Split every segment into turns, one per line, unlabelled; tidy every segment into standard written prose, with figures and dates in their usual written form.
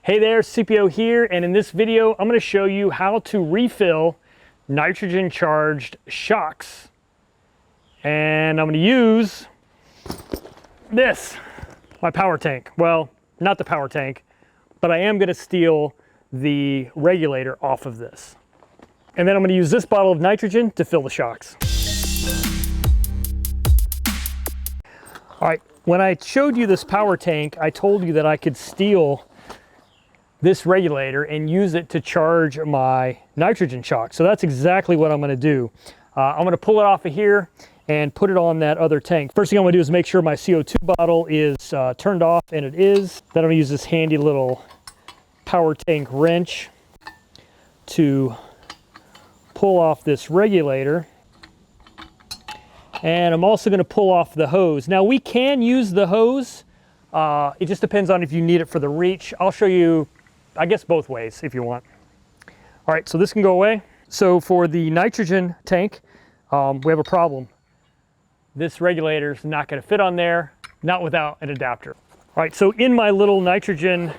Hey there, CPO here, and in this video I'm going to show you how to refill nitrogen charged shocks. And I'm going to use this, my power tank. Well, not the power tank, but I am going to steal the regulator off of this. And then I'm going to use this bottle of nitrogen to fill the shocks. All right, when I showed you this power tank, I told you that I could steal this regulator and use it to charge my nitrogen shock. So that's exactly what I'm going to do. I'm going to pull it off of here and put it on that other tank. First thing I'm going to do is make sure my CO2 bottle is turned off, and it is. Then I'm going to use this handy little power tank wrench to pull off this regulator. And I'm also going to pull off the hose. Now we can use the hose. It just depends on if you need it for the reach. I'll show you, I guess, both ways if you want. All right, so this can go away. So for the nitrogen tank, we have a problem. This regulator is not going to fit on there, not without an adapter. All right, so in my little nitrogen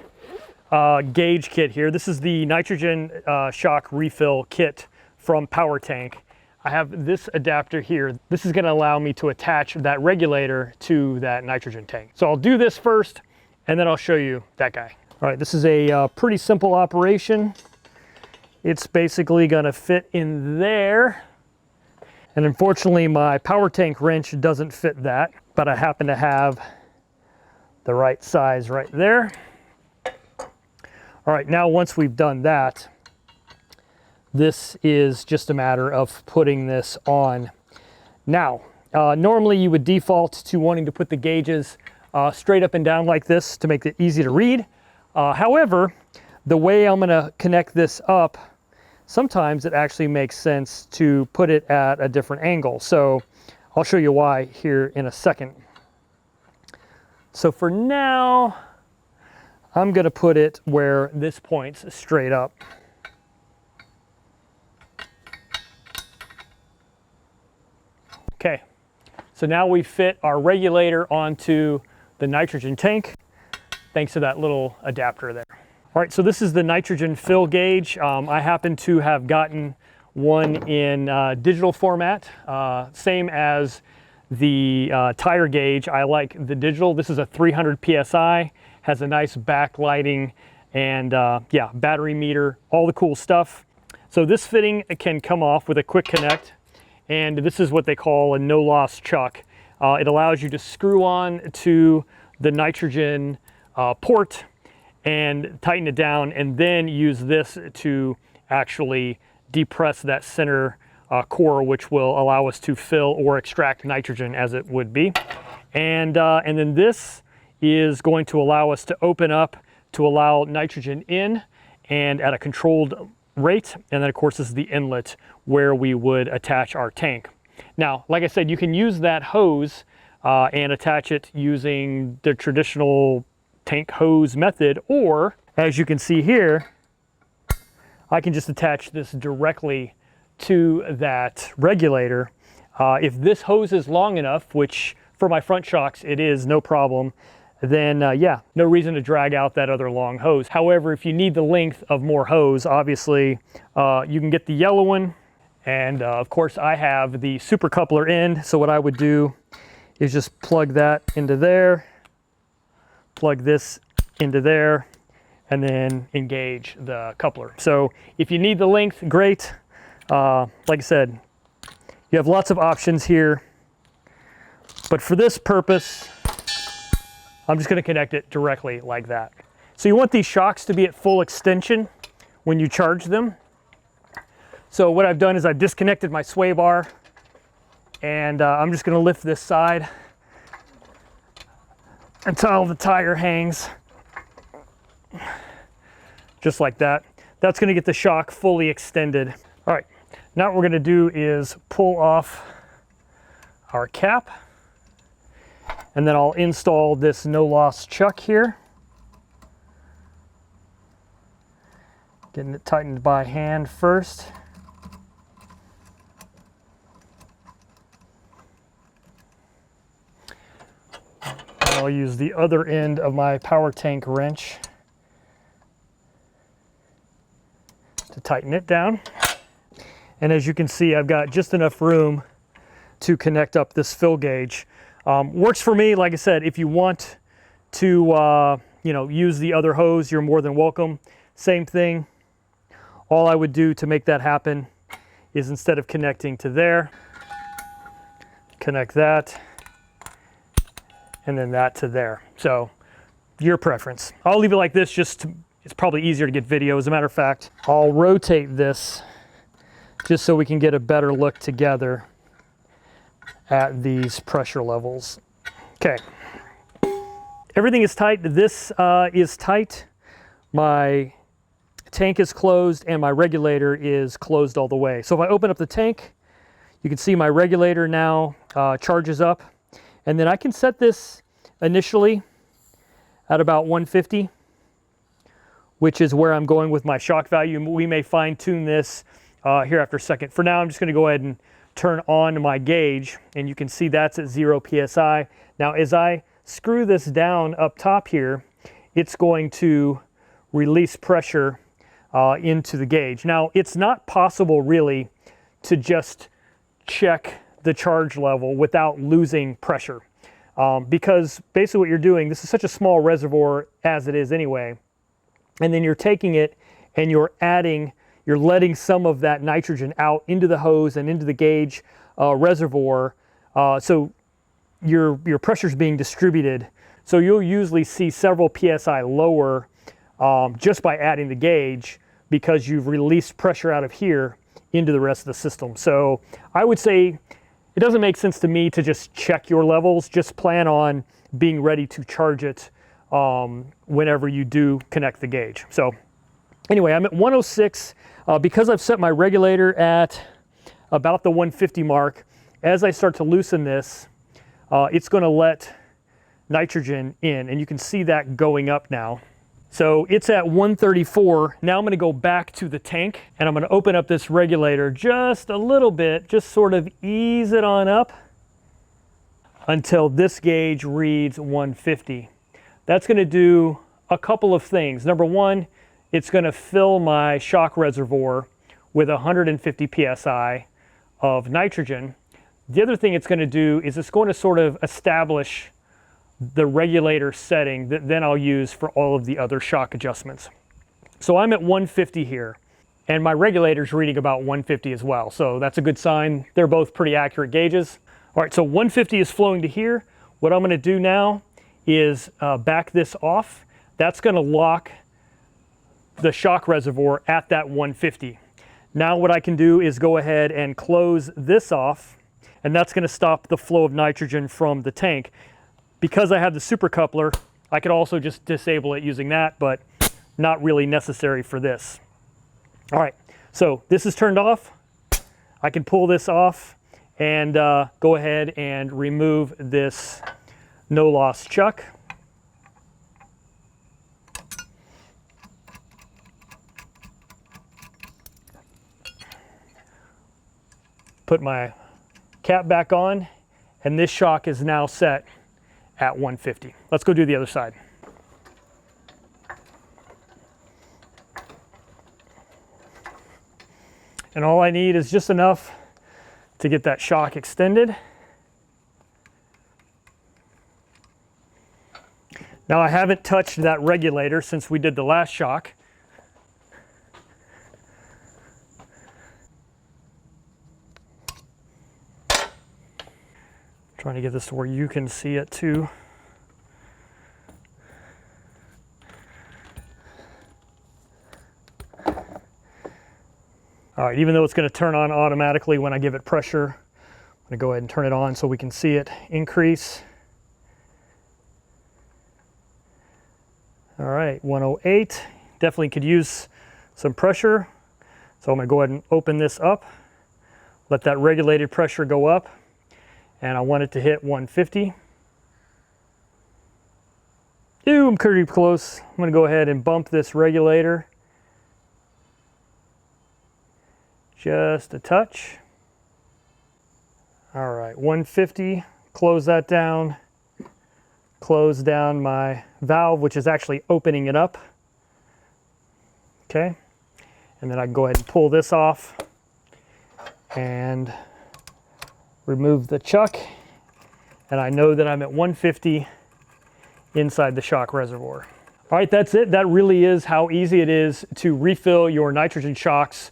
gauge kit here, this is the nitrogen shock refill kit from Power Tank. I have this adapter here. This is going to allow me to attach that regulator to that nitrogen tank. So I'll do this first, and then I'll show you that guy. All right, this is a pretty simple operation. It's basically going to fit in there. And unfortunately, my power tank wrench doesn't fit that, but I happen to have the right size right there. All right, now once we've done that, this is just a matter of putting this on. Now, normally you would default to wanting to put the gauges straight up and down like this to make it easy to read. However, the way I'm going to connect this up, sometimes it actually makes sense to put it at a different angle. So I'll show you why here in a second. So for now, I'm going to put it where this points straight up. Okay, so now we fit our regulator onto the nitrogen tank, thanks to that little adapter there. All right, so this is the nitrogen fill gauge. I happen to have gotten one in digital format, same as the tire gauge. I like the digital. This is a 300 PSI, has a nice backlighting and yeah, battery meter, all the cool stuff. So this fitting can come off with a quick connect. And this is what they call a no-loss chuck. It allows you to screw on to the nitrogen port and tighten it down, and then use this to actually depress that center core, which will allow us to fill or extract nitrogen as it would be. And then this is going to allow us to open up to allow nitrogen in, and at a controlled rate. And then of course this is the inlet where we would attach our tank. Now, like I said, you can use that hose and attach it using the traditional tank hose method, or as you can see here, I can just attach this directly to that regulator. If this hose is long enough, which for my front shocks it is, no problem, then yeah, no reason to drag out that other long hose. However, if you need the length of more hose, obviously you can get the yellow one. And of course I have the super coupler end. So what I would do is just plug that into there, plug this into there, and then engage the coupler. So if you need the length, great. Like I said, you have lots of options here, but for this purpose, I'm just going to connect it directly like that. So you want these shocks to be at full extension when you charge them. So what I've done is I've disconnected my sway bar, and I'm just going to lift this side until the tire hangs, just like that. That's going to get the shock fully extended. All right, now what we're going to do is pull off our cap, and then I'll install this no-loss chuck here. Getting it tightened by hand first. I'll use the other end of my power tank wrench to tighten it down. And as you can see, I've got just enough room to connect up this fill gauge. Works for me. Like I said, if you want to use the other hose, you're more than welcome. Same thing. All I would do to make that happen is, instead of connecting to there, connect that, and then that to there. So your preference. I'll leave it like this, it's probably easier to get video. As a matter of fact, I'll rotate this just so we can get a better look together at these pressure levels. Okay, everything is tight. This is tight. My tank is closed and my regulator is closed all the way. So if I open up the tank, you can see my regulator now charges up, and then I can set this initially at about 150, which is where I'm going with my shock value. We may fine tune this here after a second. For now, I'm just going to go ahead and turn on my gauge, and you can see that's at 0 psi. Now, as I screw this down up top here, it's going to release pressure into the gauge. Now, it's not possible really to just check the charge level without losing pressure, because basically what you're doing, this is such a small reservoir as it is anyway, and then you're taking it and you're letting some of that nitrogen out into the hose and into the gauge reservoir, so your pressure is being distributed. So you'll usually see several psi lower just by adding the gauge, because you've released pressure out of here into the rest of the system. So I would say it doesn't make sense to me to just check your levels. Just plan on being ready to charge it whenever you do connect the gauge. So anyway, I'm at 106. Because I've set my regulator at about the 150 mark, as I start to loosen this, it's going to let nitrogen in, and you can see that going up now. So it's at 134. Now I'm going to go back to the tank, and I'm going to open up this regulator just a little bit, just sort of ease it on up until this gauge reads 150. That's going to do a couple of things. Number one, it's going to fill my shock reservoir with 150 psi of nitrogen. The other thing it's going to do is it's going to sort of establish the regulator setting that then I'll use for all of the other shock adjustments. So I'm at 150 here, and my regulator's reading about 150 as well. So that's a good sign. They're both pretty accurate gauges. All right, so 150 is flowing to here. What I'm going to do now is back this off. That's going to lock the shock reservoir at that 150. Now what I can do is go ahead and close this off, and that's going to stop the flow of nitrogen from the tank. Because I have the super coupler, I could also just disable it using that, but not really necessary for this. All right, so this is turned off. I can pull this off and go ahead and remove this no loss chuck. Put my cap back on, and this shock is now set at 150. Let's go do the other side. And all I need is just enough to get that shock extended. Now I haven't touched that regulator since we did the last shock. Trying to get this to where you can see it too. All right, even though it's going to turn on automatically when I give it pressure, I'm going to go ahead and turn it on so we can see it increase. All right, 108. Definitely could use some pressure. So I'm going to go ahead and open this up, let that regulated pressure go up, and I want it to hit 150. Ooh, I'm pretty close. I'm going to go ahead and bump this regulator just a touch. All right, 150, close that down, close down my valve, which is actually opening it up. Okay, And then I can go ahead and pull this off and remove the chuck. And I know that I'm at 150 inside the shock reservoir. All right, that's it. That really is how easy it is to refill your nitrogen shocks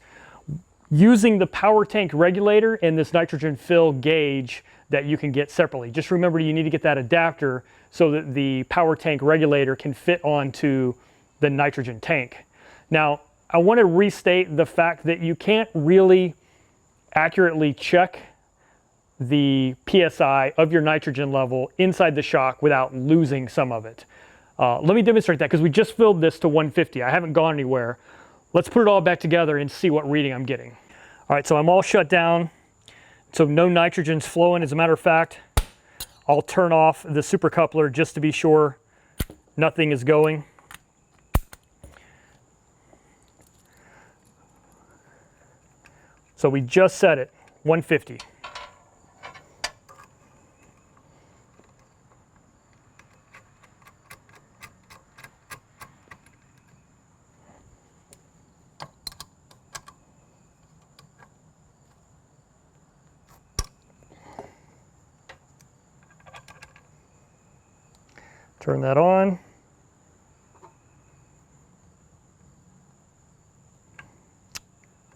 using the power tank regulator and this nitrogen fill gauge that you can get separately. Just remember, you need to get that adapter so that the power tank regulator can fit onto the nitrogen tank. Now, I want to restate the fact that you can't really accurately check the PSI of your nitrogen level inside the shock without losing some of it. Let me demonstrate that, because we just filled this to 150. I haven't gone anywhere. Let's put it all back together and see what reading I'm getting. All right, so I'm all shut down, so no nitrogen's flowing. As a matter of fact, I'll turn off the super coupler just to be sure nothing is going. So we just set it, 150. Turn that on.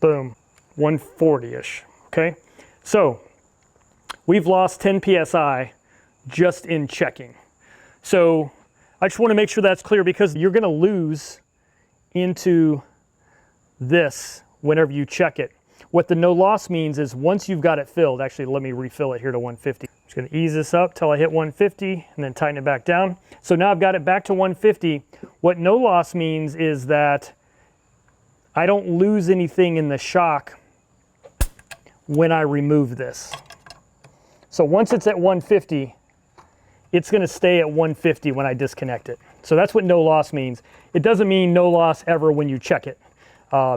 Boom, 140-ish, okay? So we've lost 10 PSI just in checking. So I just want to make sure that's clear, because you're gonna lose into this whenever you check it. What the no loss means is once you've got it filled, actually let me refill it here to 150. I'm just gonna ease this up till I hit 150 and then tighten it back down. So now I've got it back to 150. What no loss means is that I don't lose anything in the shock when I remove this. So once it's at 150, it's gonna stay at 150 when I disconnect it. So that's what no loss means. It doesn't mean no loss ever when you check it,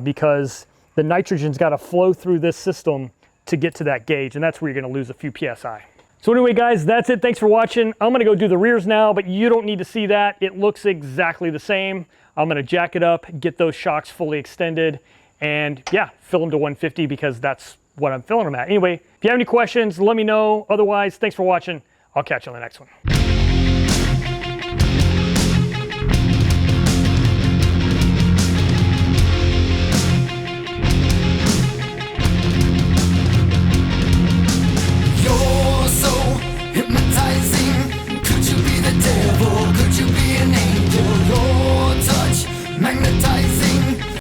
because the nitrogen's gotta flow through this system to get to that gauge, and that's where you're gonna lose a few PSI. So anyway, guys, that's it. Thanks for watching. I'm gonna go do the rears now, but you don't need to see that. It looks exactly the same. I'm gonna jack it up, get those shocks fully extended, and yeah, fill them to 150, because that's what I'm filling them at. Anyway, if you have any questions, let me know. Otherwise, thanks for watching. I'll catch you on the next one.